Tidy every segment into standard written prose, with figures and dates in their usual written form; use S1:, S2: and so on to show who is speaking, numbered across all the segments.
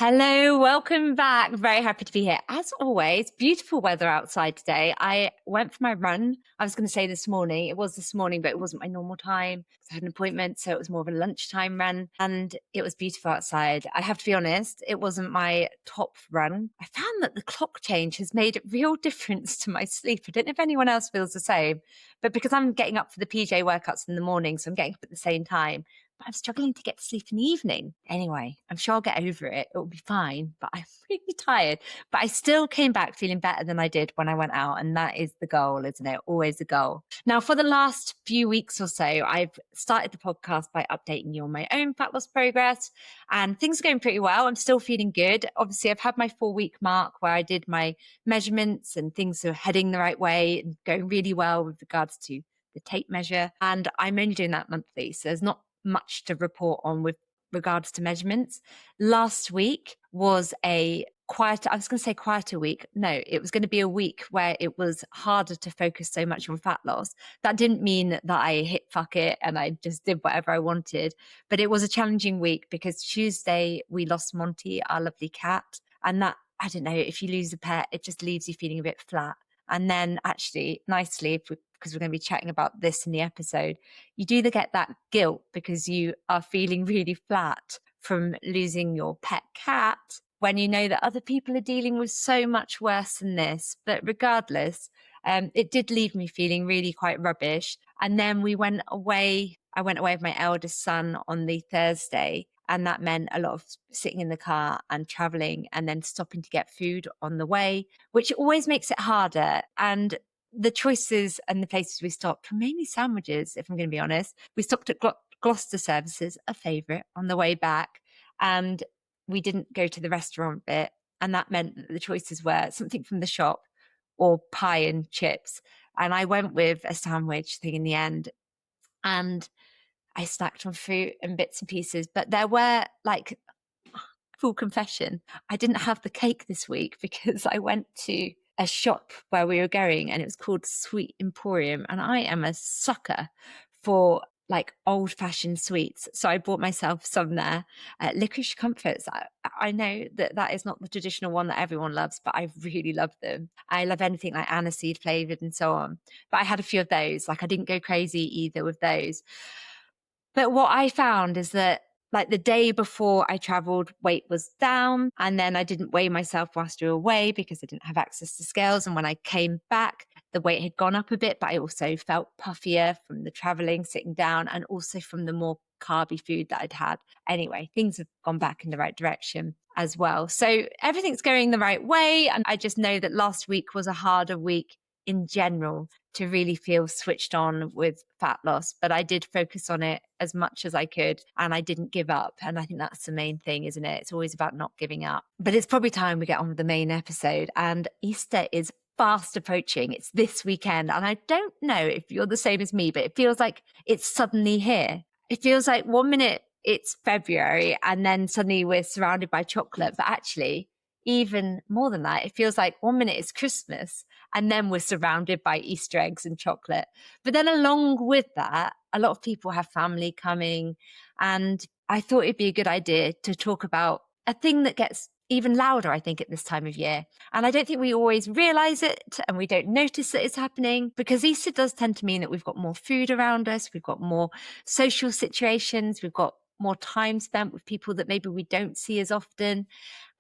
S1: Hello, welcome back. Very happy to be here. As always, beautiful weather outside today. I went for my run. I was going to say this morning. It was this morning, but it wasn't my normal time. I had an appointment, so it was more of a lunchtime run, and it was beautiful outside. I have to be honest, it wasn't my top run. I found that the clock change has made a real difference to my sleep. I don't know if anyone else feels the same, but because I'm getting up for the PJ workouts in the morning, so I'm getting up at the same time, but I'm struggling to get to sleep in the evening. Anyway, I'm sure I'll get over it. It will be fine, but I'm really tired. But I still came back feeling better than I did when I went out. And that is the goal, isn't it? Always the goal. Now, for the last few weeks or so, I've started the podcast by updating you on my own fat loss progress, and things are going pretty well. I'm still feeling good. Obviously, I've had my 4-week mark where I did my measurements and things are heading the right way and going really well with regards to the tape measure. And I'm only doing that monthly. So there's not much to report on with regards to measurements. Last week was a quieter, I was going to say quieter week. No, it was going to be a week where it was harder to focus so much on fat loss. That didn't mean that I hit fuck it and I just did whatever I wanted, but it was a challenging week because Tuesday we lost Monty, our lovely cat. And that, I don't know, if you lose a pet, it just leaves you feeling a bit flat. And then actually, nicely, because we're going to be chatting about this in the episode, you do get that guilt because you are feeling really flat from losing your pet cat when you know that other people are dealing with so much worse than this. But regardless, it did leave me feeling really quite rubbish. And then we went away. I went away with my eldest son on the Thursday. And that meant a lot of sitting in the car and traveling and then stopping to get food on the way, which always makes it harder. And the choices and the places we stopped were mainly sandwiches, if I'm going to be honest. We stopped at Gloucester Services, a favourite, on the way back. And we didn't go to the restaurant bit. And that meant that the choices were something from the shop or pie and chips. And I went with a sandwich thing in the end. And I snacked on fruit and bits and pieces, but there were full confession, I didn't have the cake this week because I went to a shop where we were going and it was called Sweet Emporium. And I am a sucker for old fashioned sweets. So I bought myself some there. Licorice Comforts. I know that is not the traditional one that everyone loves, but I really love them. I love anything like aniseed flavored and so on. But I had a few of those. I didn't go crazy either with those. But what I found is that the day before I traveled, weight was down. And then I didn't weigh myself whilst we were away because I didn't have access to scales. And when I came back, the weight had gone up a bit, but I also felt puffier from the traveling, sitting down, and also from the more carby food that I'd had. Anyway, things have gone back in the right direction as well. So everything's going the right way. And I just know that last week was a harder week in general to really feel switched on with fat loss, but I did focus on it as much as I could and I didn't give up. And I think that's the main thing, isn't it? It's always about not giving up. But it's probably time we get on with the main episode, and Easter is fast approaching. It's this weekend. And I don't know if you're the same as me, but it feels like it's suddenly here. It feels like 1 minute it's February and then suddenly we're surrounded by chocolate, but actually even more than that, it feels like 1 minute it's Christmas and then we're surrounded by Easter eggs and chocolate. But then along with that, a lot of people have family coming. And I thought it'd be a good idea to talk about a thing that gets even louder, I think, at this time of year. And I don't think we always realize it and we don't notice that it's happening, because Easter does tend to mean that we've got more food around us. We've got more social situations. We've got more time spent with people that maybe we don't see as often.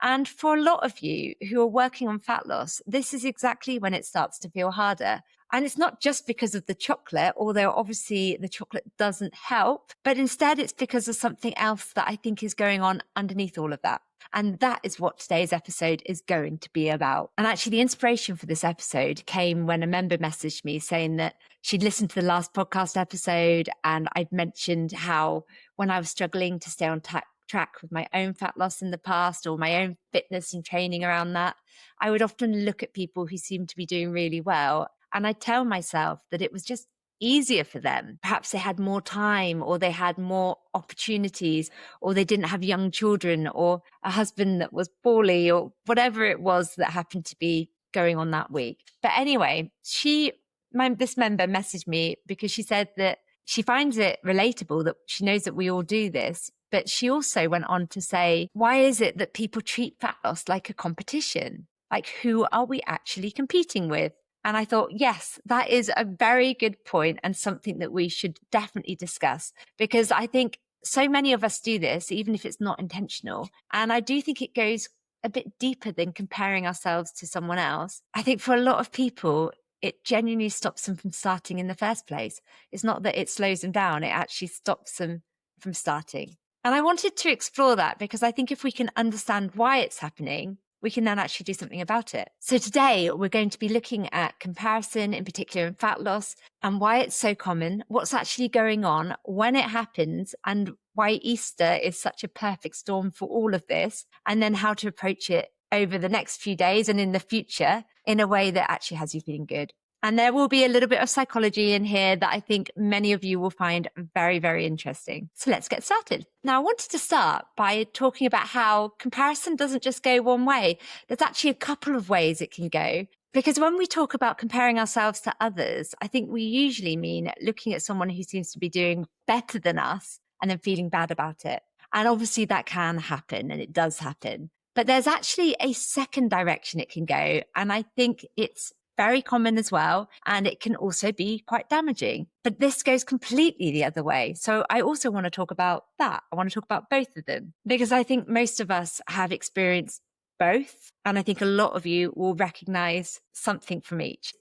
S1: And for a lot of you who are working on fat loss, this is exactly when it starts to feel harder. And it's not just because of the chocolate, although obviously the chocolate doesn't help, but instead it's because of something else that I think is going on underneath all of that. And that is what today's episode is going to be about. And actually the inspiration for this episode came when a member messaged me saying that she'd listened to the last podcast episode and I'd mentioned how when I was struggling to stay on track with my own fat loss in the past, or my own fitness and training around that, I would often look at people who seemed to be doing really well. And I'd tell myself that it was just easier for them. Perhaps they had more time, or they had more opportunities, or they didn't have young children, or a husband that was poorly, or whatever it was that happened to be going on that week. But anyway, this member messaged me because she said that she finds it relatable that she knows that we all do this. But she also went on to say, why is it that people treat fat loss like a competition? Like, who are we actually competing with? And I thought, yes, that is a very good point and something that we should definitely discuss, because I think so many of us do this, even if it's not intentional. And I do think it goes a bit deeper than comparing ourselves to someone else. I think for a lot of people, it genuinely stops them from starting in the first place. It's not that it slows them down, it actually stops them from starting. And I wanted to explore that because I think if we can understand why it's happening, we can then actually do something about it. So today we're going to be looking at comparison, in particular in fat loss, and why it's so common, what's actually going on, when it happens, and why Easter is such a perfect storm for all of this, and then how to approach it over the next few days and in the future in a way that actually has you feeling good. And there will be a little bit of psychology in here that I think many of you will find very, very interesting. So let's get started. Now, I wanted to start by talking about how comparison doesn't just go one way. There's actually a couple of ways it can go. Because when we talk about comparing ourselves to others, I think we usually mean looking at someone who seems to be doing better than us and then feeling bad about it. And obviously that can happen, and it does happen. But there's actually a second direction it can go. And I think it's very common as well. And it can also be quite damaging. But this goes completely the other way. So I also want to talk about that. I want to talk about both of them because I think most of us have experienced both. And I think a lot of you will recognize something from each.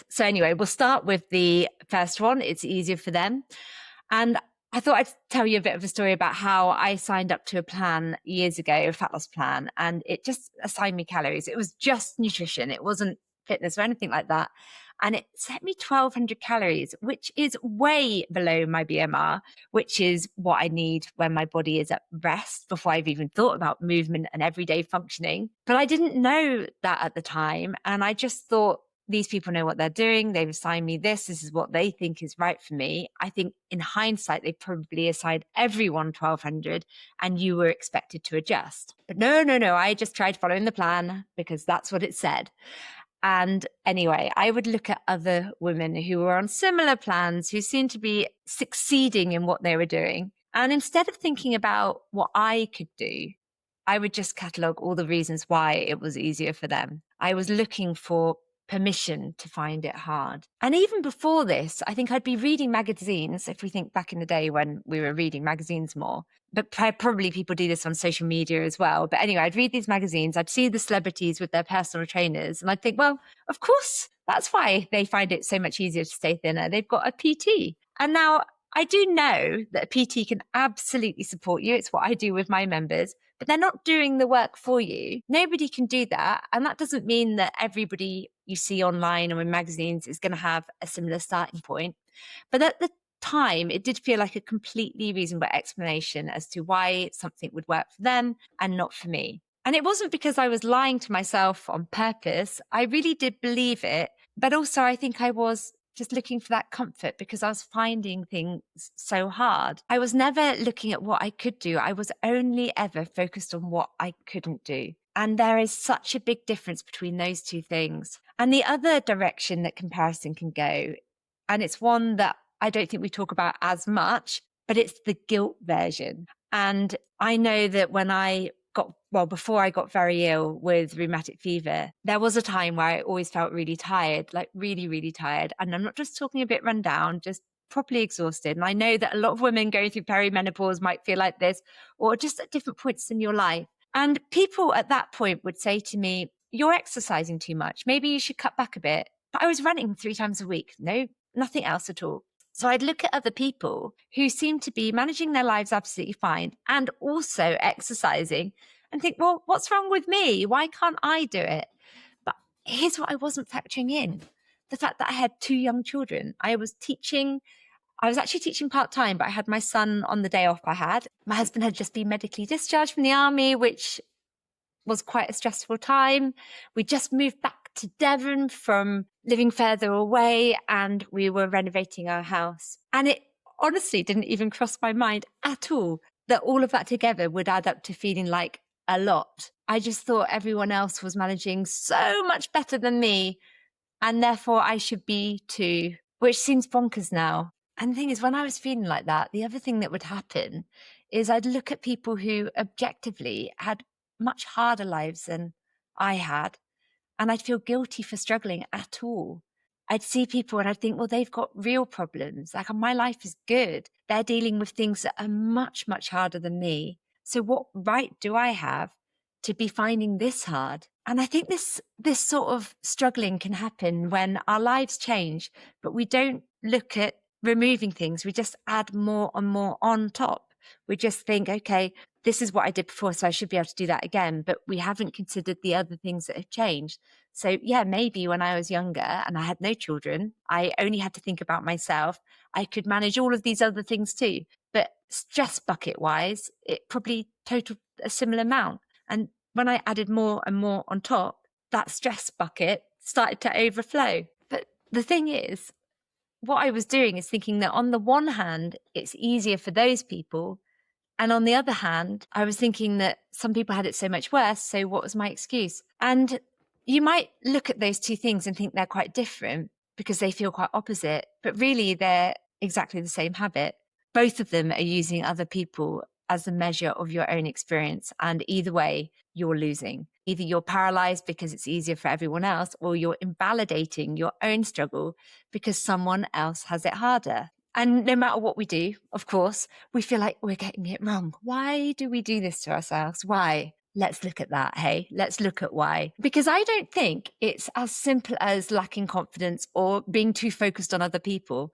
S1: So anyway, we'll start with the first one. It's easier for them. And I thought I'd tell you a bit of a story about how I signed up to a plan years ago, a fat loss plan, and it just assigned me calories. It was just nutrition. It wasn't fitness or anything like that. And it set me 1,200 calories, which is way below my BMR, which is what I need when my body is at rest before I've even thought about movement and everyday functioning. But I didn't know that at the time. And I just thought, these people know what they're doing. They've assigned me this. This is what they think is right for me. I think in hindsight, they probably assigned everyone 1,200 and you were expected to adjust. But no. I just tried following the plan because that's what it said. And anyway, I would look at other women who were on similar plans, who seemed to be succeeding in what they were doing. And instead of thinking about what I could do, I would just catalogue all the reasons why it was easier for them. I was looking for permission to find it hard. And even before this, I think I'd be reading magazines, if we think back in the day when we were reading magazines more. But probably people do this on social media as well. But anyway, I'd read these magazines, I'd see the celebrities with their personal trainers, and I'd think, well, of course, that's why they find it so much easier to stay thinner. They've got a PT. And now I do know that a PT can absolutely support you. It's what I do with my members, but they're not doing the work for you. Nobody can do that. And that doesn't mean that everybody you see online or in magazines is going to have a similar starting point. But at the time, it did feel like a completely reasonable explanation as to why something would work for them and not for me. And it wasn't because I was lying to myself on purpose. I really did believe it. But also, I think I was just looking for that comfort because I was finding things so hard. I was never looking at what I could do. I was only ever focused on what I couldn't do. And there is such a big difference between those two things. And the other direction that comparison can go, and it's one that I don't think we talk about as much, but it's the guilt version. And I know that before I got very ill with rheumatic fever, there was a time where I always felt really tired, like really, really tired. And I'm not just talking a bit run down, just properly exhausted. And I know that a lot of women going through perimenopause might feel like this, or just at different points in your life. And people at that point would say to me, you're exercising too much. Maybe you should cut back a bit. But I was running 3 times a week. No, nothing else at all. So I'd look at other people who seem to be managing their lives absolutely fine and also exercising and think, well, what's wrong with me? Why can't I do it? But here's what I wasn't factoring in. The fact that I had 2 young children. I was actually teaching part-time, but I had my son on the day off I had. My husband had just been medically discharged from the army, which was quite a stressful time. We just moved back to Devon from living further away, and we were renovating our house. And it honestly didn't even cross my mind at all that all of that together would add up to feeling like a lot. I just thought everyone else was managing so much better than me, and therefore I should be too, which seems bonkers now. And the thing is, when I was feeling like that, the other thing that would happen is I'd look at people who objectively had much harder lives than I had, and I'd feel guilty for struggling at all. I'd see people and I'd think, well, they've got real problems. Like, my life is good. They're dealing with things that are much, much harder than me. So what right do I have to be finding this hard? And I think this sort of struggling can happen when our lives change, but we don't look at removing things. We just add more and more on top. We just think, okay, this is what I did before, so I should be able to do that again. But we haven't considered the other things that have changed. So yeah, maybe when I was younger and I had no children, I only had to think about myself. I could manage all of these other things too. But stress bucket wise, it probably totaled a similar amount. And when I added more and more on top, that stress bucket started to overflow. But the thing is, what I was doing is thinking that on the one hand, it's easier for those people. And on the other hand, I was thinking that some people had it so much worse. So what was my excuse? And you might look at those two things and think they're quite different because they feel quite opposite, but really they're exactly the same habit. Both of them are using other people as the measure of your own experience. And either way, you're losing. Either you're paralyzed because it's easier for everyone else, or you're invalidating your own struggle because someone else has it harder. And no matter what we do, of course, we feel like we're getting it wrong. Why do we do this to ourselves? Why? Let's look at that. Hey, let's look at why. Because I don't think it's as simple as lacking confidence or being too focused on other people.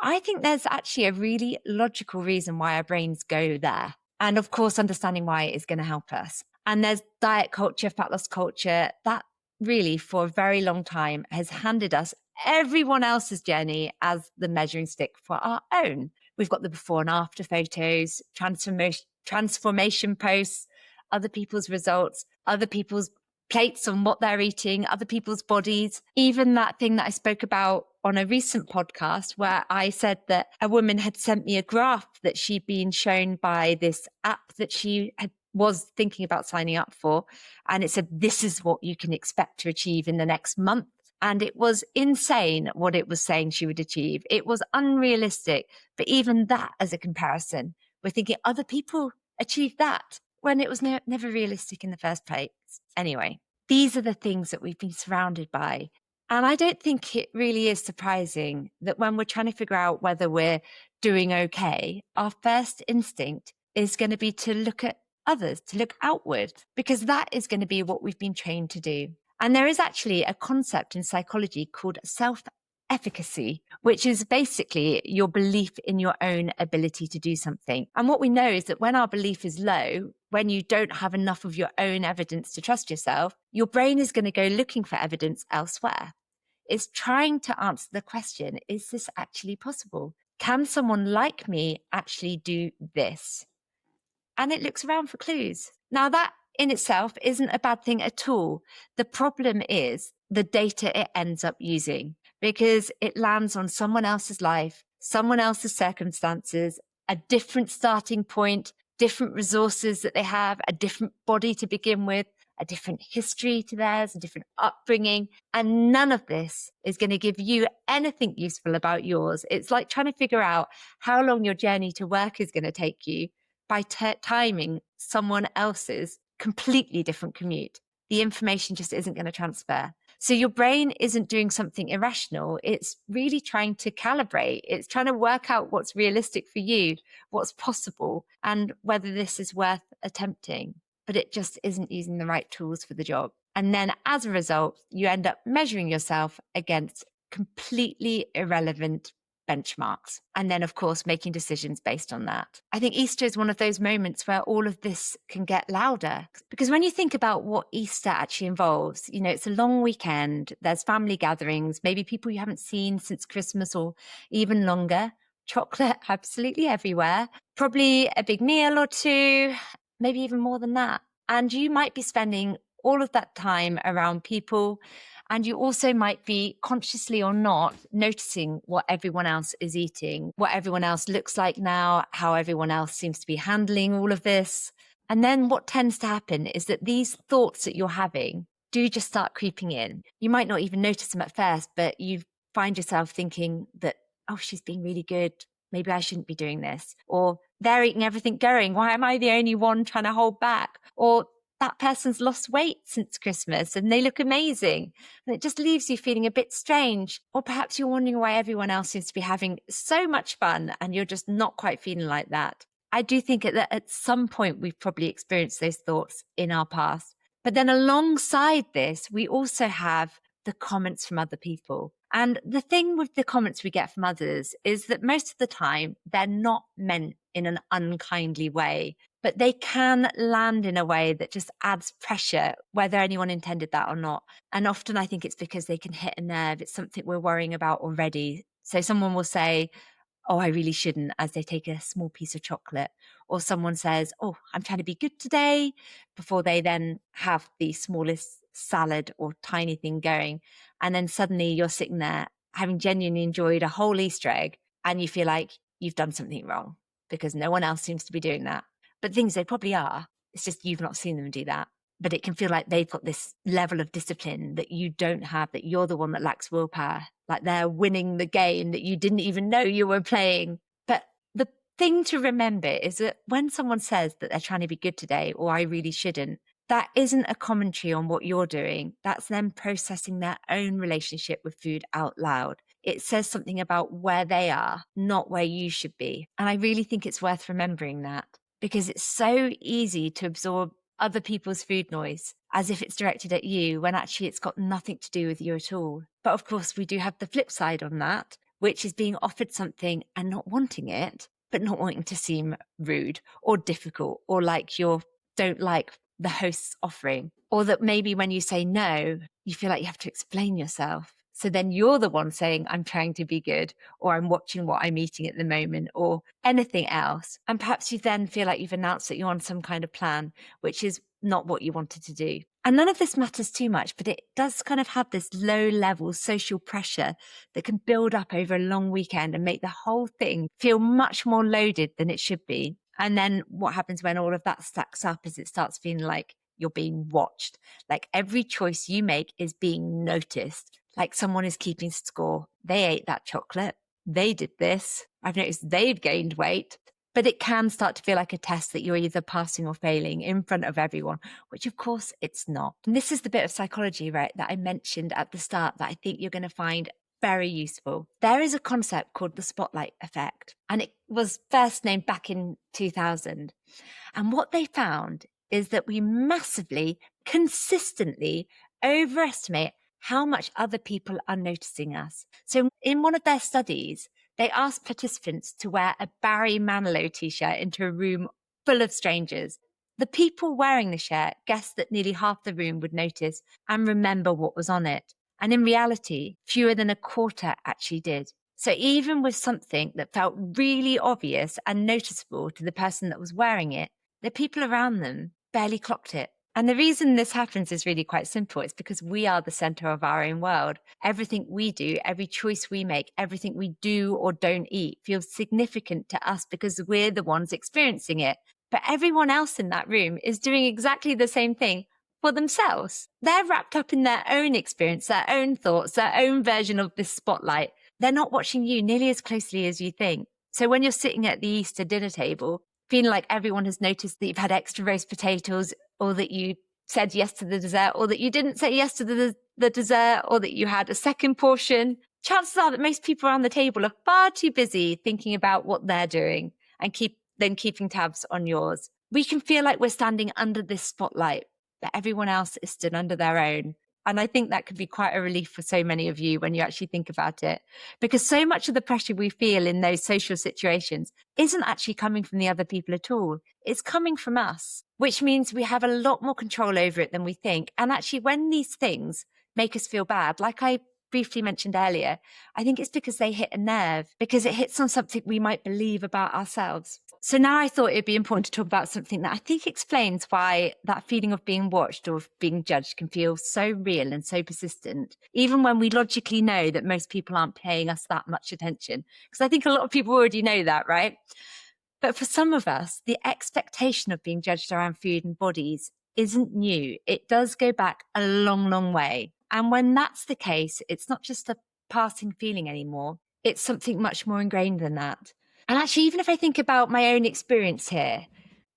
S1: I think there's actually a really logical reason why our brains go there. And of course, understanding why is going to help us. And there's diet culture, fat loss culture, that really for a very long time has handed us everyone else's journey as the measuring stick for our own. We've got the before and after photos, transformation posts, other people's results, other people's plates on what they're eating, other people's bodies. Even that thing that I spoke about on a recent podcast where I said that a woman had sent me a graph that she'd been shown by this app that she was thinking about signing up for. And it said, this is what you can expect to achieve in the next month. And it was insane what it was saying she would achieve. It was unrealistic. But even that as a comparison, we're thinking other people achieved that when it was never realistic in the first place. Anyway, these are the things that we've been surrounded by. And I don't think it really is surprising that when we're trying to figure out whether we're doing okay, our first instinct is going to be to look at others, to look outward, because that is going to be what we've been trained to do. And there is actually a concept in psychology called self-efficacy, which is basically your belief in your own ability to do something. And what we know is that when our belief is low, when you don't have enough of your own evidence to trust yourself, your brain is going to go looking for evidence elsewhere. It's trying to answer the question, is this actually possible? Can someone like me actually do this? And it looks around for clues. Now, that in itself isn't a bad thing at all. The problem is the data it ends up using, because it lands on someone else's life, someone else's circumstances, a different starting point, different resources that they have, a different body to begin with, a different history to theirs, a different upbringing. And none of this is going to give you anything useful about yours. It's like trying to figure out how long your journey to work is going to take you by timing someone else's completely different commute. The information just isn't going to transfer. So your brain isn't doing something irrational. It's really trying to calibrate. It's trying to work out what's realistic for you, what's possible, and whether this is worth attempting. But it just isn't using the right tools for the job. And then as a result, you end up measuring yourself against completely irrelevant benchmarks. And then, of course, making decisions based on that. I think Easter is one of those moments where all of this can get louder. Because when you think about what Easter actually involves, you know, it's a long weekend, there's family gatherings, maybe people you haven't seen since Christmas or even longer, chocolate absolutely everywhere, probably a big meal or two, maybe even more than that. And you might be spending all of that time around people. And you also might be consciously or not noticing what everyone else is eating, what everyone else looks like now, how everyone else seems to be handling all of this. And then what tends to happen is that these thoughts that you're having do just start creeping in. You might not even notice them at first, but you find yourself thinking that oh, she's being really good. Maybe I shouldn't be doing this. Or they're eating everything going. Why am I the only one trying to hold back? Or that person's lost weight since Christmas and they look amazing. And it just leaves you feeling a bit strange. Or perhaps you're wondering why everyone else seems to be having so much fun and you're just not quite feeling like that. I do think that at some point we've probably experienced those thoughts in our past. But then alongside this, we also have the comments from other people. And the thing with the comments we get from others is that most of the time they're not meant in an unkindly way, but they can land in a way that just adds pressure, whether anyone intended that or not. And often I think it's because they can hit a nerve. It's something we're worrying about already. So someone will say, oh, I really shouldn't, as they take a small piece of chocolate. Or someone says, oh, I'm trying to be good today, before they then have the smallest salad or tiny thing going. And then suddenly you're sitting there having genuinely enjoyed a whole Easter egg and you feel like you've done something wrong because no one else seems to be doing that. But things they probably are. It's just you've not seen them do that. But it can feel like they've got this level of discipline that you don't have, that you're the one that lacks willpower, like they're winning the game that you didn't even know you were playing. But the thing to remember is that when someone says that they're trying to be good today, or I really shouldn't, that isn't a commentary on what you're doing. That's them processing their own relationship with food out loud. It says something about where they are, not where you should be. And I really think it's worth remembering that, because it's so easy to absorb other people's food noise as if it's directed at you, when actually it's got nothing to do with you at all. But of course, we do have the flip side on that, which is being offered something and not wanting it, but not wanting to seem rude or difficult, or like you don't like the host's offering, or that maybe when you say no, you feel like you have to explain yourself. So then you're the one saying, I'm trying to be good, or I'm watching what I'm eating at the moment, or anything else. And perhaps you then feel like you've announced that you're on some kind of plan, which is not what you wanted to do. And none of this matters too much, but it does kind of have this low level social pressure that can build up over a long weekend and make the whole thing feel much more loaded than it should be. And then what happens when all of that stacks up is it starts feeling like you're being watched, like every choice you make is being noticed, like someone is keeping score. They ate that chocolate. They did this. I've noticed they've gained weight. But it can start to feel like a test that you're either passing or failing in front of everyone, which of course it's not. And this is the bit of psychology, right, that I mentioned at the start that I think you're going to find very useful. There is a concept called the spotlight effect, and it was first named back in 2000. And what they found is that we massively, consistently overestimate how much other people are noticing us. So in one of their studies, they asked participants to wear a Barry Manilow t-shirt into a room full of strangers. The people wearing the shirt guessed that nearly half the room would notice and remember what was on it. And in reality, fewer than a quarter actually did. So even with something that felt really obvious and noticeable to the person that was wearing it, the people around them barely clocked it. And the reason this happens is really quite simple. It's because we are the center of our own world. Everything we do, every choice we make, everything we do or don't eat feels significant to us because we're the ones experiencing it. But everyone else in that room is doing exactly the same thing for themselves. They're wrapped up in their own experience, their own thoughts, their own version of this spotlight. They're not watching you nearly as closely as you think. So when you're sitting at the Easter dinner table, feeling like everyone has noticed that you've had extra roast potatoes, or that you said yes to the dessert, or that you didn't say yes to the dessert, or that you had a second portion, chances are that most people around the table are far too busy thinking about what they're doing and keeping tabs on yours. We can feel like we're standing under this spotlight, but everyone else is stood under their own. And I think that could be quite a relief for so many of you when you actually think about it, because so much of the pressure we feel in those social situations isn't actually coming from the other people at all. It's coming from us, which means we have a lot more control over it than we think. And actually, when these things make us feel bad, like I briefly mentioned earlier, I think it's because they hit a nerve, because it hits on something we might believe about ourselves. So now I thought it'd be important to talk about something that I think explains why that feeling of being watched or of being judged can feel so real and so persistent, even when we logically know that most people aren't paying us that much attention. Because I think a lot of people already know that, right? But for some of us, the expectation of being judged around food and bodies isn't new. It does go back a long, long way. And when that's the case, it's not just a passing feeling anymore. It's something much more ingrained than that. And actually, even if I think about my own experience here,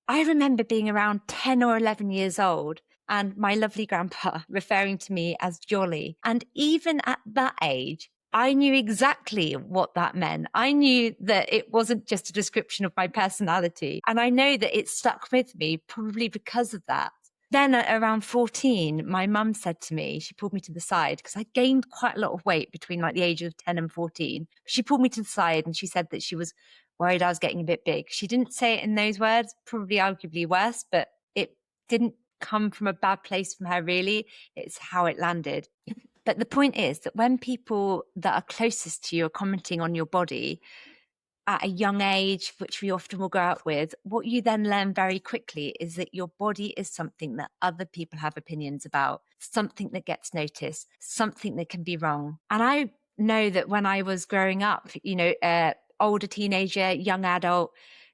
S1: I remember being around 10 or 11 years old and my lovely grandpa referring to me as Jolly. And even at that age, I knew exactly what that meant. I knew that it wasn't just a description of my personality. And I know that it stuck with me probably because of that. Then at around 14, my mum said to me, she pulled me to the side because I gained quite a lot of weight between like the age of 10 and 14. She pulled me to the side and she said that she was worried I was getting a bit big. She didn't say it in those words, probably arguably worse, but it didn't come from a bad place from her, really. It's how it landed. But the point is that when people that are closest to you are commenting on your body at a young age, which we often will go out with, what you then learn very quickly is that your body is something that other people have opinions about, something that gets noticed, something that can be wrong. And I know that when I was growing up, older teenager, young adult,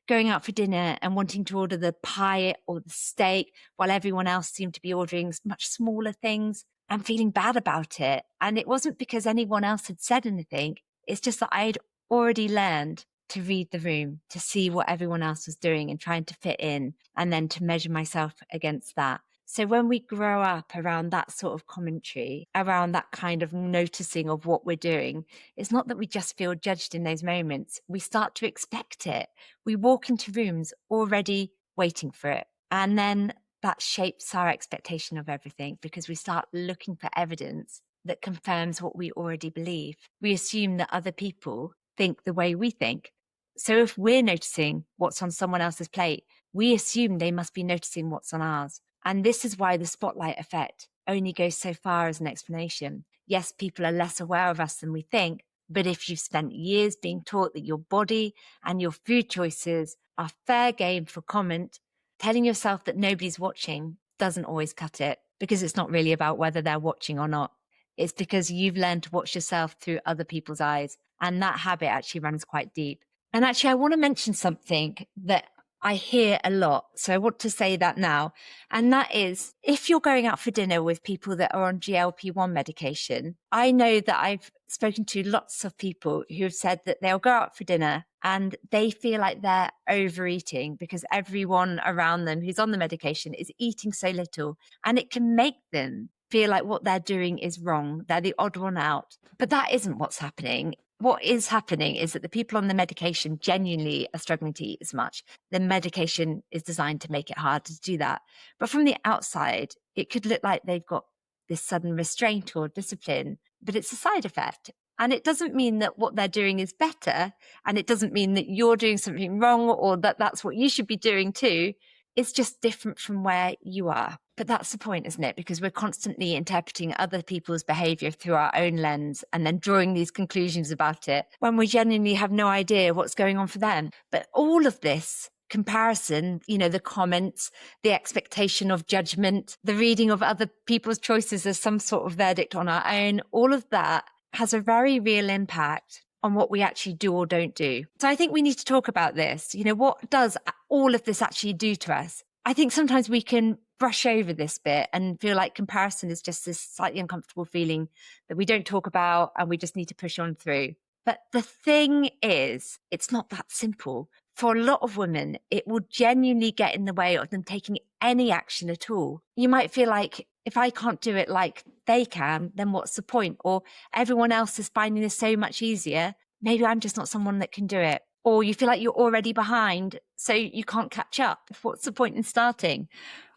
S1: going out for dinner and wanting to order the pie or the steak while everyone else seemed to be ordering much smaller things and feeling bad about it. And it wasn't because anyone else had said anything. It's just that I'd already learned to read the room, to see what everyone else was doing and trying to fit in, and then to measure myself against that. So when we grow up around that sort of commentary, around that kind of noticing of what we're doing, it's not that we just feel judged in those moments. We start to expect it. We walk into rooms already waiting for it. And then that shapes our expectation of everything because we start looking for evidence that confirms what we already believe. We assume that other people think the way we think. So if we're noticing what's on someone else's plate, we assume they must be noticing what's on ours. And this is why the spotlight effect only goes so far as an explanation. Yes, people are less aware of us than we think, but if you've spent years being taught that your body and your food choices are fair game for comment, telling yourself that nobody's watching doesn't always cut it, because it's not really about whether they're watching or not. It's because you've learned to watch yourself through other people's eyes. And that habit actually runs quite deep. And actually, I want to mention something that I hear a lot. So I want to say that now. And that is, if you're going out for dinner with people that are on GLP-1 medication, I know that I've spoken to lots of people who have said that they'll go out for dinner and they feel like they're overeating because everyone around them who's on the medication is eating so little. And it can make them feel like what they're doing is wrong. They're the odd one out. But that isn't what's happening. What is happening is that the people on the medication genuinely are struggling to eat as much. The medication is designed to make it hard to do that. But from the outside, it could look like they've got this sudden restraint or discipline, but it's a side effect. And it doesn't mean that what they're doing is better. And it doesn't mean that you're doing something wrong or that that's what you should be doing too. It's just different from where you are. But that's the point, isn't it? Because we're constantly interpreting other people's behavior through our own lens and then drawing these conclusions about it when we genuinely have no idea what's going on for them. But all of this comparison, the comments, the expectation of judgment, the reading of other people's choices as some sort of verdict on our own, all of that has a very real impact on what we actually do or don't do. So I think we need to talk about this. What does all of this actually do to us? I think sometimes we can brush over this bit and feel like comparison is just this slightly uncomfortable feeling that we don't talk about and we just need to push on through. But the thing is, it's not that simple. For a lot of women, it will genuinely get in the way of them taking any action at all. You might feel like, if I can't do it like they can, then what's the point? Or everyone else is finding this so much easier. Maybe I'm just not someone that can do it. Or you feel like you're already behind, so you can't catch up. What's the point in starting?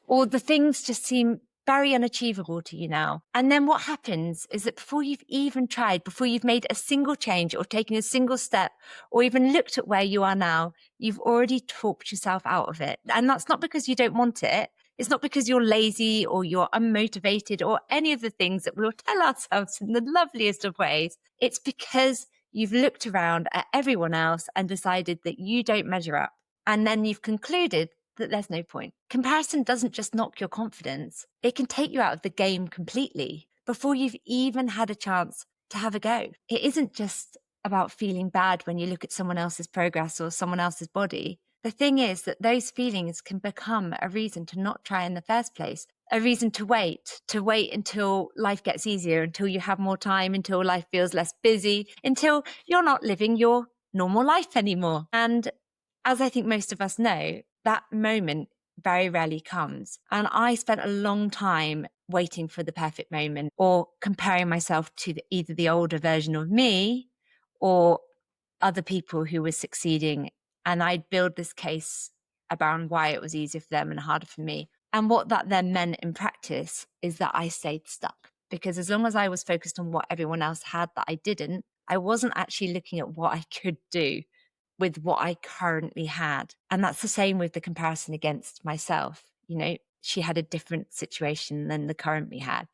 S1: Or the things just seem very unachievable to you now. And then what happens is that before you've even tried, before you've made a single change or taken a single step, or even looked at where you are now, you've already talked yourself out of it. And that's not because you don't want it. It's not because you're lazy or you're unmotivated or any of the things that we'll tell ourselves in the loveliest of ways. It's because you've looked around at everyone else and decided that you don't measure up. And then you've concluded that there's no point. Comparison doesn't just knock your confidence. It can take you out of the game completely before you've even had a chance to have a go. It isn't just about feeling bad when you look at someone else's progress or someone else's body. The thing is that those feelings can become a reason to not try in the first place, a reason to wait until life gets easier, until you have more time, until life feels less busy, until you're not living your normal life anymore. And as I think most of us know, that moment very rarely comes. And I spent a long time waiting for the perfect moment, or comparing myself to either the older version of me or other people who were succeeding. And I'd build this case around why it was easier for them and harder for me. And what that then meant in practice is that I stayed stuck, because as long as I was focused on what everyone else had that I didn't, I wasn't actually looking at what I could do with what I currently had. And that's the same with the comparison against myself. You know, she had a different situation than the current me had.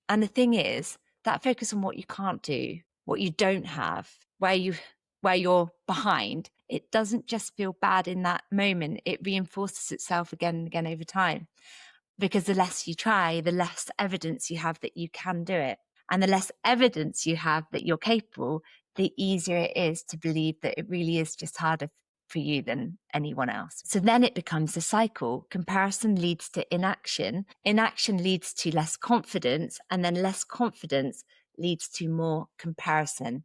S1: And the thing is, that focus on what you can't do, what you don't have, where you're behind, it doesn't just feel bad in that moment. It reinforces itself again and again over time. Because the less you try, the less evidence you have that you can do it. And the less evidence you have that you're capable, the easier it is to believe that it really is just harder for you than anyone else. So then it becomes a cycle. Comparison leads to inaction. Inaction leads to less confidence, and then less confidence leads to more comparison.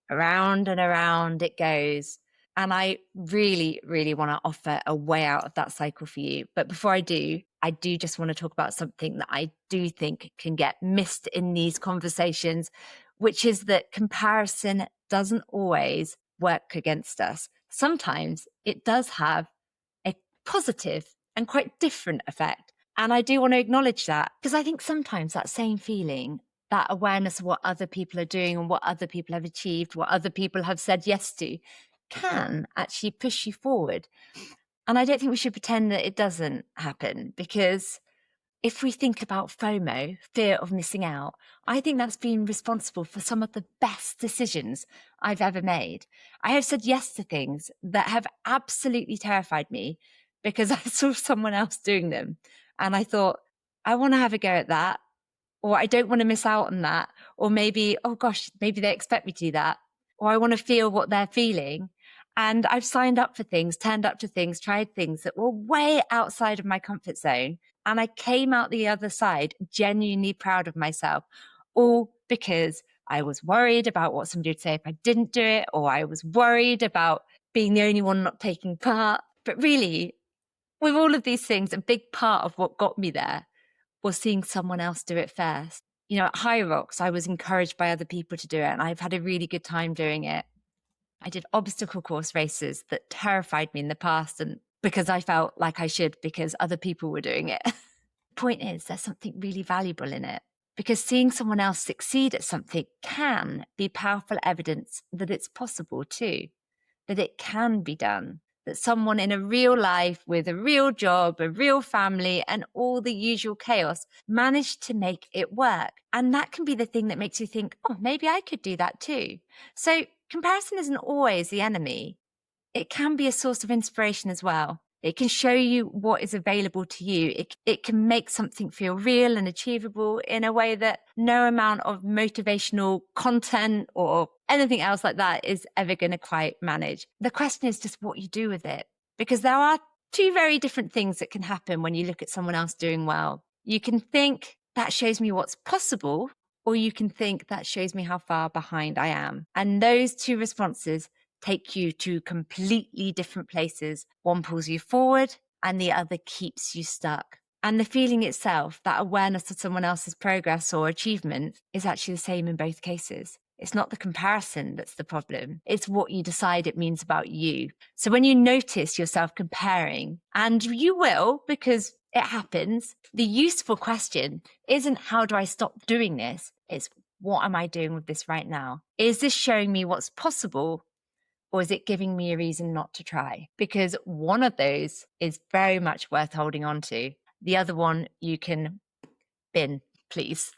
S1: Around and around it goes. And I really, really want to offer a way out of that cycle for you. But before I do just want to talk about something that I do think can get missed in these conversations, which is that comparison doesn't always work against us. Sometimes it does have a positive and quite different effect. And I do want to acknowledge that, because I think sometimes that same feeling, that awareness of what other people are doing and what other people have achieved, what other people have said yes to, can actually push you forward. And I don't think we should pretend that it doesn't happen, because if we think about FOMO, fear of missing out, I think that's been responsible for some of the best decisions I've ever made. I have said yes to things that have absolutely terrified me because I saw someone else doing them. And I thought, I want to have a go at that, or I don't want to miss out on that. Or maybe, oh gosh, maybe they expect me to do that. Or I want to feel what they're feeling. And I've signed up for things, turned up to things, tried things that were way outside of my comfort zone. And I came out the other side genuinely proud of myself, all because I was worried about what somebody would say if I didn't do it, or I was worried about being the only one not taking part. But really, with all of these things, a big part of what got me there was seeing someone else do it first. You know, at High Rocks, I was encouraged by other people to do it, and I've had a really good time doing it. I did obstacle course races that terrified me in the past, and because I felt like I should, because other people were doing it. Point is, there's something really valuable in it, because seeing someone else succeed at something can be powerful evidence that it's possible too, that it can be done, that someone in a real life with a real job, a real family, and all the usual chaos managed to make it work. And that can be the thing that makes you think, oh, maybe I could do that too. So comparison isn't always the enemy. It can be a source of inspiration as well. It can show you what is available to you. It can make something feel real and achievable in a way that no amount of motivational content or anything else like that is ever going to quite manage. The question is just what you do with it, because there are two very different things that can happen when you look at someone else doing well. You can think, that shows me what's possible, or you can think, that shows me how far behind I am. And those two responses take you to completely different places. One pulls you forward and the other keeps you stuck. And the feeling itself, that awareness of someone else's progress or achievement, is actually the same in both cases. It's not the comparison that's the problem. It's what you decide it means about you. So when you notice yourself comparing, and you will, because it happens, the useful question isn't how do I stop doing this? It's what am I doing with this right now? Is this showing me what's possible? Or is it giving me a reason not to try? Because one of those is very much worth holding on to. The other one you can bin, please.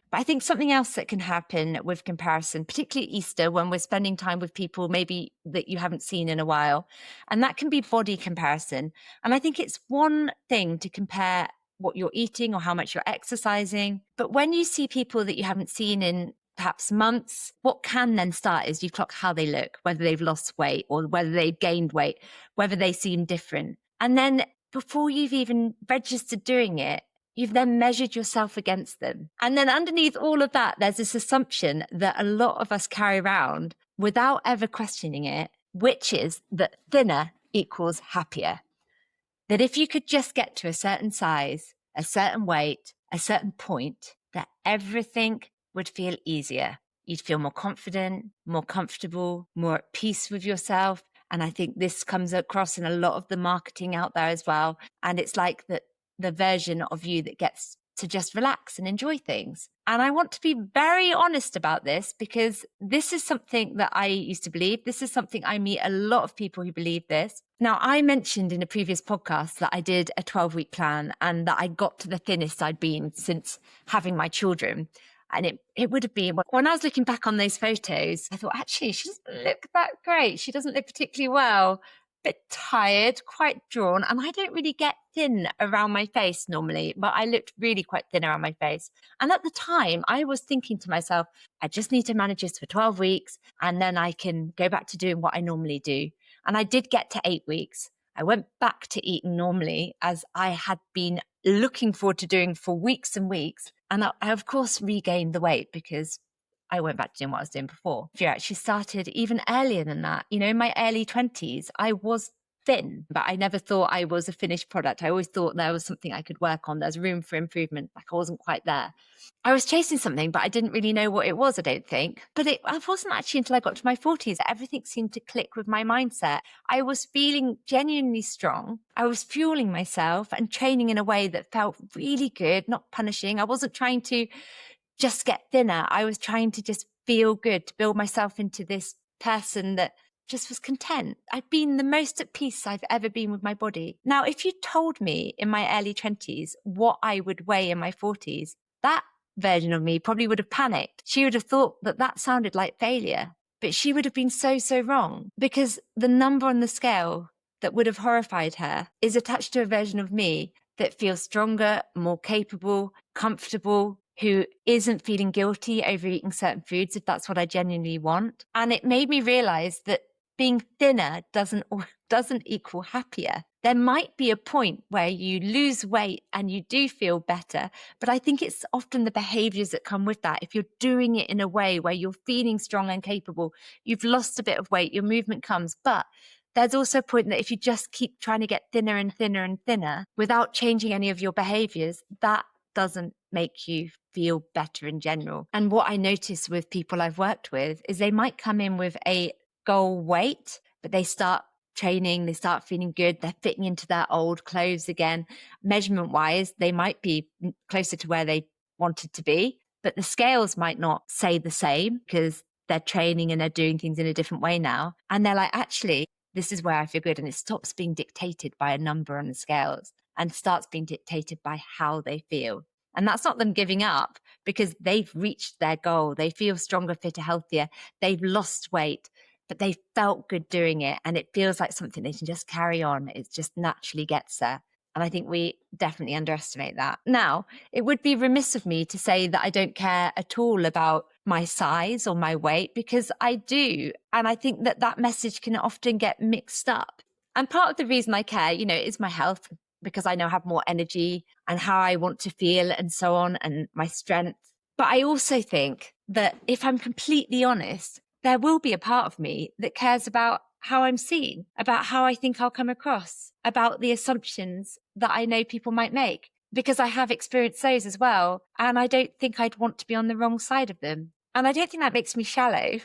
S1: But I think something else that can happen with comparison, particularly Easter, when we're spending time with people maybe that you haven't seen in a while, and that can be body comparison. And I think it's one thing to compare what you're eating or how much you're exercising. But when you see people that you haven't seen in perhaps months, what can then start is you clock how they look, whether they've lost weight or whether they've gained weight, whether they seem different. And then before you've even registered doing it, you've then measured yourself against them. And then underneath all of that, there's this assumption that a lot of us carry around without ever questioning it, which is that thinner equals happier. That if you could just get to a certain size, a certain weight, a certain point, that everything would feel easier. You'd feel more confident, more comfortable, more at peace with yourself. And I think this comes across in a lot of the marketing out there as well. And it's like the version of you that gets to just relax and enjoy things. And I want to be very honest about this, because this is something that I used to believe. This is something I meet a lot of people who believe this. Now, I mentioned in a previous podcast that I did a 12-week plan and that I got to the thinnest I'd been since having my children. And it would have been, when I was looking back on those photos, I thought, actually, she doesn't look that great. She doesn't look particularly well. Bit tired, quite drawn, and I don't really get thin around my face normally, but I looked really quite thin around my face. And at the time, I was thinking to myself, I just need to manage this for 12 weeks, and then I can go back to doing what I normally do. And I did get to 8 weeks. I went back to eating normally, as I had been looking forward to doing for weeks and weeks. And I of course, regained the weight because I went back to doing what I was doing before. If you actually started even earlier than that, in my early 20s, I was thin, but I never thought I was a finished product. I always thought there was something I could work on. There's room for improvement. Like I wasn't quite there. I was chasing something, but I didn't really know what it was, I don't think. But it wasn't actually until I got to my 40s, everything seemed to click with my mindset. I was feeling genuinely strong. I was fueling myself and training in a way that felt really good, not punishing. I wasn't trying to just get thinner. I was trying to just feel good, to build myself into this person that just was content. I've been the most at peace I've ever been with my body. Now, if you told me in my early 20s what I would weigh in my 40s, that version of me probably would have panicked. She would have thought that sounded like failure, but she would have been so wrong, because the number on the scale that would have horrified her is attached to a version of me that feels stronger, more capable, comfortable, who isn't feeling guilty over eating certain foods, if that's what I genuinely want. And it made me realize that being thinner doesn't equal happier. There might be a point where you lose weight and you do feel better, but I think it's often the behaviors that come with that. If you're doing it in a way where you're feeling strong and capable, you've lost a bit of weight, your movement comes, but there's also a point that if you just keep trying to get thinner and thinner and thinner without changing any of your behaviors, that doesn't make you feel better in general. And what I notice with people I've worked with is they might come in with a goal weight, but they start training, they start feeling good, they're fitting into their old clothes again. Measurement wise, they might be closer to where they wanted to be, but the scales might not say the same because they're training and they're doing things in a different way now. And they're like, actually, this is where I feel good. And it stops being dictated by a number on the scales and starts being dictated by how they feel. And that's not them giving up, because they've reached their goal. They feel stronger, fitter, healthier. They've lost weight, but they felt good doing it. And it feels like something they can just carry on. It just naturally gets there. And I think we definitely underestimate that. Now, it would be remiss of me to say that I don't care at all about my size or my weight, because I do. And I think that message can often get mixed up. And part of the reason I care, is my health, because I now have more energy and how I want to feel and so on, and my strength. But I also think that if I'm completely honest, there will be a part of me that cares about how I'm seen, about how I think I'll come across, about the assumptions that I know people might make, because I have experienced those as well. And I don't think I'd want to be on the wrong side of them. And I don't think that makes me shallow.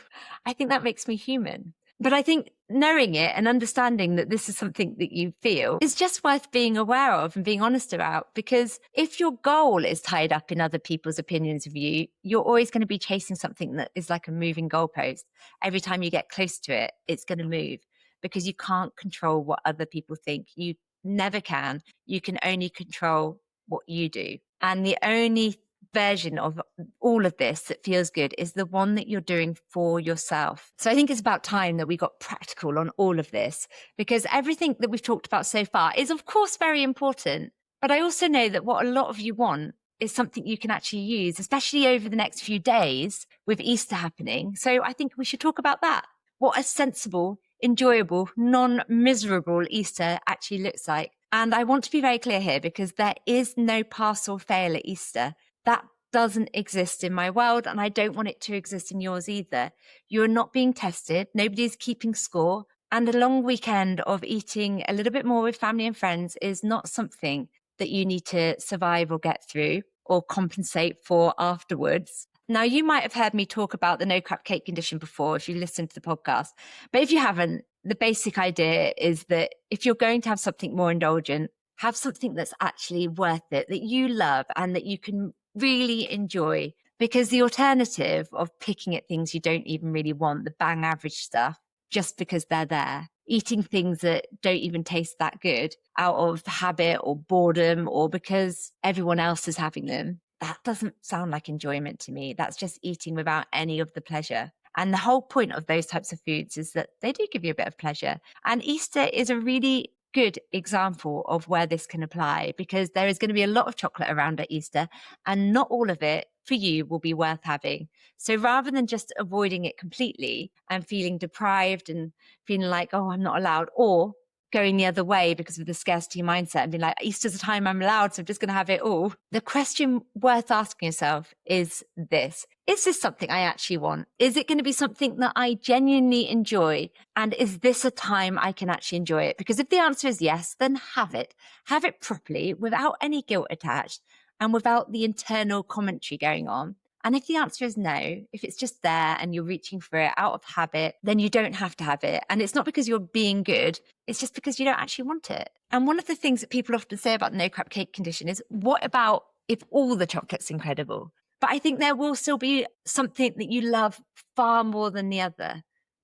S1: I think that makes me human. But I think knowing it and understanding that this is something that you feel is just worth being aware of and being honest about, because if your goal is tied up in other people's opinions of you, you're always going to be chasing something that is like a moving goalpost. Every time you get close to it, it's going to move, because you can't control what other people think. You never can. You can only control what you do. And the only version of all of this that feels good is the one that you're doing for yourself. So I think it's about time that we got practical on all of this, because everything that we've talked about so far is of course very important, but I also know that what a lot of you want is something you can actually use, especially over the next few days with Easter happening. So I think we should talk about that. What a sensible, enjoyable, non-miserable Easter actually looks like. And I want to be very clear here, because there is no pass or fail at Easter. That doesn't exist in my world, and I don't want it to exist in yours either. You're not being tested. Nobody's keeping score. And a long weekend of eating a little bit more with family and friends is not something that you need to survive or get through or compensate for afterwards. Now, you might have heard me talk about the no crap cake condition before if you listened to the podcast. But if you haven't, the basic idea is that if you're going to have something more indulgent, have something that's actually worth it, that you love and that you can really enjoy. Because the alternative of picking at things you don't even really want, the bang average stuff, just because they're there, eating things that don't even taste that good out of habit or boredom or because everyone else is having them, that doesn't sound like enjoyment to me. That's just eating without any of the pleasure. And the whole point of those types of foods is that they do give you a bit of pleasure. And Easter is a really good example of where this can apply, because there is going to be a lot of chocolate around at Easter, and not all of it for you will be worth having. So rather than just avoiding it completely and feeling deprived and feeling like, oh, I'm not allowed, or going the other way because of the scarcity mindset and being like, Easter's a time I'm allowed, so I'm just going to have it all. The question worth asking yourself is this: is this something I actually want? Is it going to be something that I genuinely enjoy? And is this a time I can actually enjoy it? Because if the answer is yes, then have it. Have it properly, without any guilt attached and without the internal commentary going on. And if the answer is no, if it's just there and you're reaching for it out of habit, then you don't have to have it. And it's not because you're being good, it's just because you don't actually want it. And one of the things that people often say about the no crap cake condition is, what about if all the chocolate's incredible? But I think there will still be something that you love far more than the other.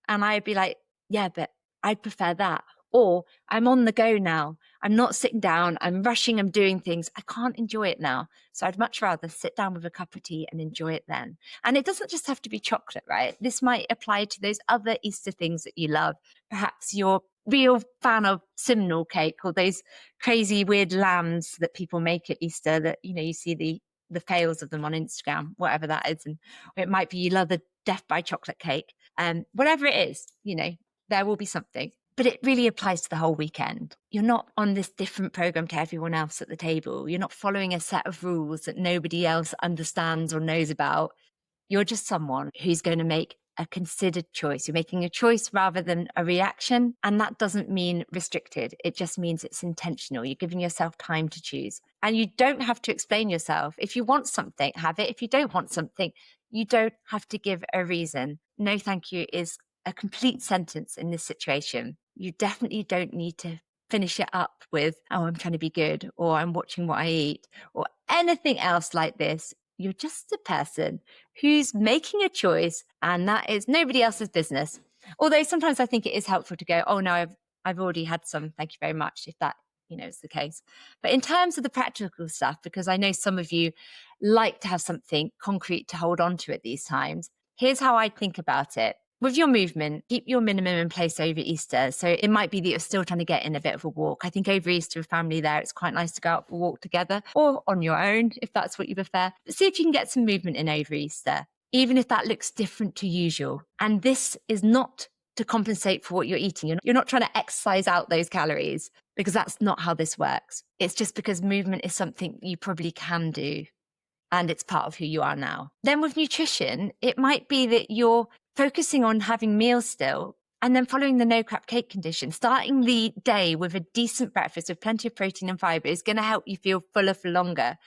S1: And I'd be like, yeah, but I'd prefer that. Or I'm on the go now. I'm not sitting down. I'm rushing. I'm doing things. I can't enjoy it now. So I'd much rather sit down with a cup of tea and enjoy it then. And it doesn't just have to be chocolate, right? This might apply to those other Easter things that you love. Perhaps you're real fan of simnel cake, or those crazy weird lambs that people make at Easter that, you know, you see the fails of them on Instagram, whatever that is. And it might be you love the death by chocolate cake. Whatever it is, you know, there will be something. But it really applies to the whole weekend. You're not on this different program to everyone else at the table. You're not following a set of rules that nobody else understands or knows about. You're just someone who's going to make a considered choice. You're making a choice rather than a reaction. And that doesn't mean restricted. It just means it's intentional. You're giving yourself time to choose. And you don't have to explain yourself. If you want something, have it. If you don't want something, you don't have to give a reason. No, thank you is a complete sentence in this situation. You definitely don't need to finish it up with, oh, I'm trying to be good, or I'm watching what I eat, or anything else like this. You're just a person who's making a choice, and that is nobody else's business. Although sometimes I think it is helpful to go, oh no, I've already had some, thank you very much, if that, you know, is the case. But in terms of the practical stuff, because I know some of you like to have something concrete to hold on to at these times, here's how I think about it. With your movement, keep your minimum in place over Easter. So it might be that you're still trying to get in a bit of a walk. I think over Easter with family there, it's quite nice to go out for a walk together, or on your own, if that's what you prefer. But see if you can get some movement in over Easter, even if that looks different to usual. And this is not to compensate for what you're eating. You're not trying to exercise out those calories, because that's not how this works. It's just because movement is something you probably can do, and it's part of who you are now. Then with nutrition, it might be that you're focusing on having meals still, and then following the no crap cake condition. Starting the day with a decent breakfast with plenty of protein and fiber is going to help you feel fuller for longer.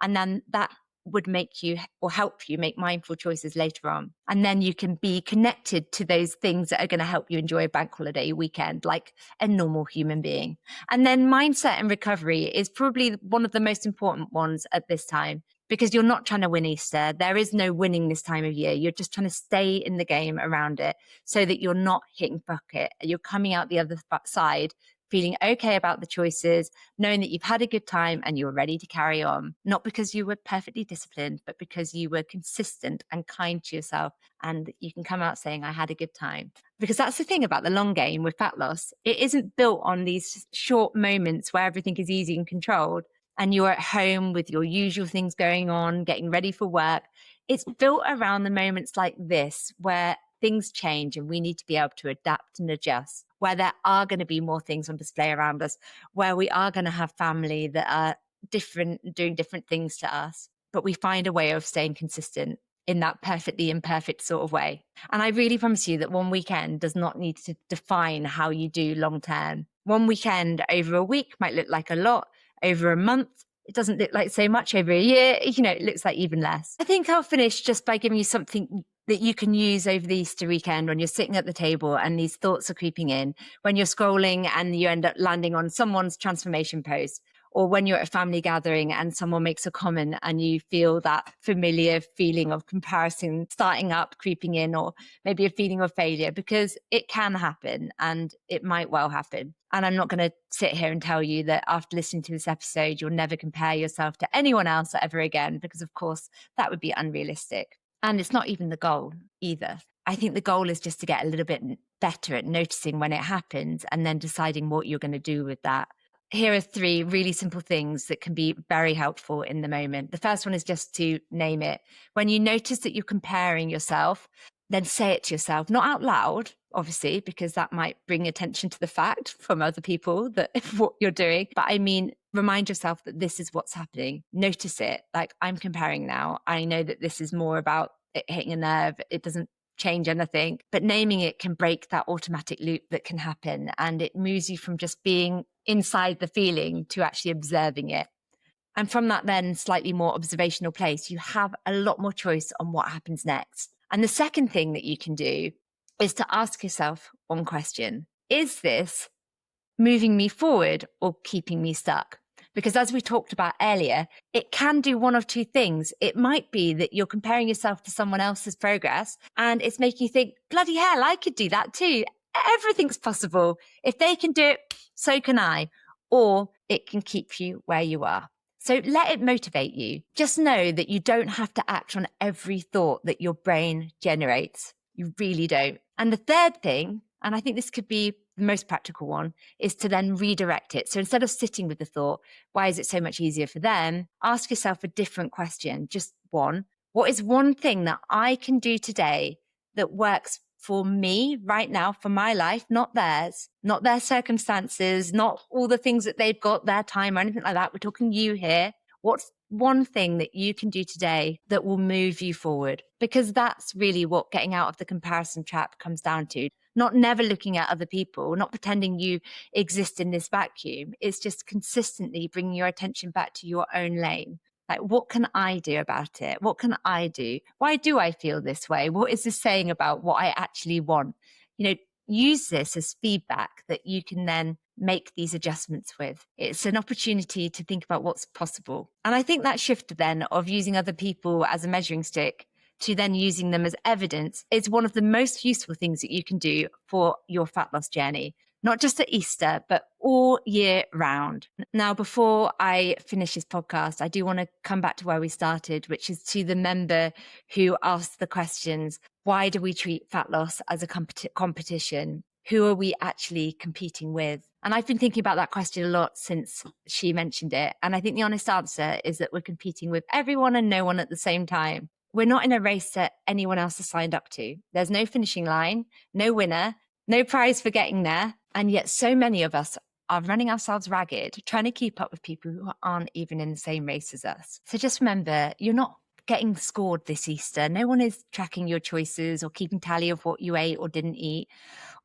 S1: And then that would make you, or help you make, mindful choices later on. And then you can be connected to those things that are going to help you enjoy a bank holiday weekend like a normal human being. And then mindset and recovery is probably one of the most important ones at this time, because you're not trying to win Easter. There is no winning this time of year. You're just trying to stay in the game around it so that you're not hitting bucket. You're coming out the other side feeling okay about the choices, knowing that you've had a good time and you're ready to carry on. Not because you were perfectly disciplined, but because you were consistent and kind to yourself, and you can come out saying, I had a good time. Because that's the thing about the long game with fat loss. It isn't built on these short moments where everything is easy and controlled and you're at home with your usual things going on, getting ready for work. It's built around the moments like this where things change and we need to be able to adapt and adjust, where there are going to be more things on display around us, where we are going to have family that are different, doing different things to us, but we find a way of staying consistent in that perfectly imperfect sort of way. And I really promise you that one weekend does not need to define how you do long term. One weekend over a week might look like a lot. Over a month, it doesn't look like so much. Over a year, it looks like even less. I think I'll finish just by giving you something that you can use over the Easter weekend when you're sitting at the table and these thoughts are creeping in, when you're scrolling and you end up landing on someone's transformation post, or when you're at a family gathering and someone makes a comment and you feel that familiar feeling of comparison starting up, creeping in, or maybe a feeling of failure, because it can happen and it might well happen. And I'm not going to sit here and tell you that after listening to this episode, you'll never compare yourself to anyone else ever again, because of course that would be unrealistic. And it's not even the goal either. I think the goal is just to get a little bit better at noticing when it happens and then deciding what you're going to do with that. Here are 3 really simple things that can be very helpful in the moment. The first one is just to name it. When you notice that you're comparing yourself, then say it to yourself, not out loud, obviously, because that might bring attention to the fact from other people that what you're doing. But I mean, remind yourself that this is what's happening. Notice it. Like, I'm comparing now. I know that this is more about it hitting a nerve. It doesn't change anything, but naming it can break that automatic loop that can happen. And it moves you from just being inside the feeling to actually observing it. And from that then slightly more observational place, you have a lot more choice on what happens next. And the second thing that you can do is to ask yourself one question. Is this moving me forward or keeping me stuck? Because as we talked about earlier, it can do one of 2 things. It might be that you're comparing yourself to someone else's progress and it's making you think, bloody hell, I could do that too. Everything's possible. If they can do it, so can I. Or it can keep you where you are. So let it motivate you. Just know that you don't have to act on every thought that your brain generates. You really don't. And the third thing, and I think this could be the most practical one, is to then redirect it. So instead of sitting with the thought, why is it so much easier for them? Ask yourself a different question, just one. What is one thing that I can do today that works for me right now, for my life, not theirs, not their circumstances, not all the things that they've got, their time or anything like that. We're talking you here. What's one thing that you can do today that will move you forward? Because that's really what getting out of the comparison trap comes down to. Not never looking at other people, not pretending you exist in this vacuum. It's just consistently bringing your attention back to your own lane. Like, what can I do about it? What can I do? Why do I feel this way? What is this saying about what I actually want? Use this as feedback that you can then make these adjustments with. It's an opportunity to think about what's possible. And I think that shift then of using other people as a measuring stick to then using them as evidence is one of the most useful things that you can do for your fat loss journey. Not just at Easter, but all year round. Now, before I finish this podcast, I do want to come back to where we started, which is to the member who asked the questions, why do we treat fat loss as a competition? Who are we actually competing with? And I've been thinking about that question a lot since she mentioned it. And I think the honest answer is that we're competing with everyone and no one at the same time. We're not in a race that anyone else has signed up to. There's no finishing line, no winner, no prize for getting there. And yet so many of us are running ourselves ragged, trying to keep up with people who aren't even in the same race as us. So just remember, you're not getting scored this Easter. No one is tracking your choices or keeping tally of what you ate or didn't eat,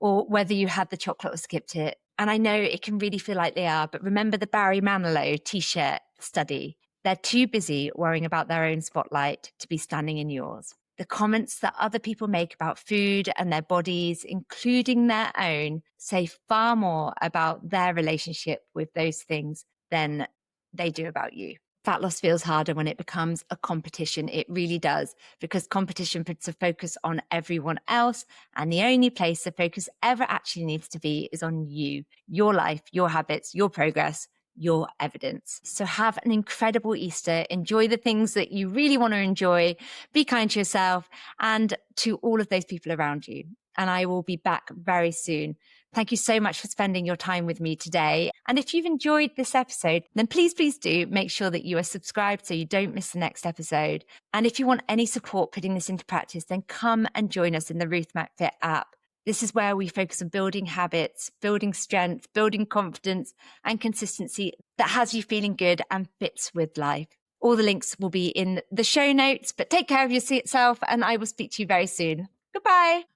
S1: or whether you had the chocolate or skipped it. And I know it can really feel like they are, but remember the Barry Manilow t-shirt study. They're too busy worrying about their own spotlight to be standing in yours. The comments that other people make about food and their bodies, including their own, say far more about their relationship with those things than they do about you. Fat loss feels harder when it becomes a competition. It really does, because competition puts a focus on everyone else. And the only place the focus ever actually needs to be is on you, your life, your habits, your progress, your evidence. So have an incredible Easter. Enjoy the things that you really want to enjoy. Be kind to yourself and to all of those people around you. And I will be back very soon Thank you so much for spending your time with me today. And if you've enjoyed this episode, then please do make sure that you are subscribed so you don't miss the next episode. And if you want any support putting this into practice, then come and join us in the Ruth McFit app. This is where we focus on building habits, building strength, building confidence and consistency that has you feeling good and fits with life. All the links will be in the show notes, but take care of yourself and I will speak to you very soon. Goodbye.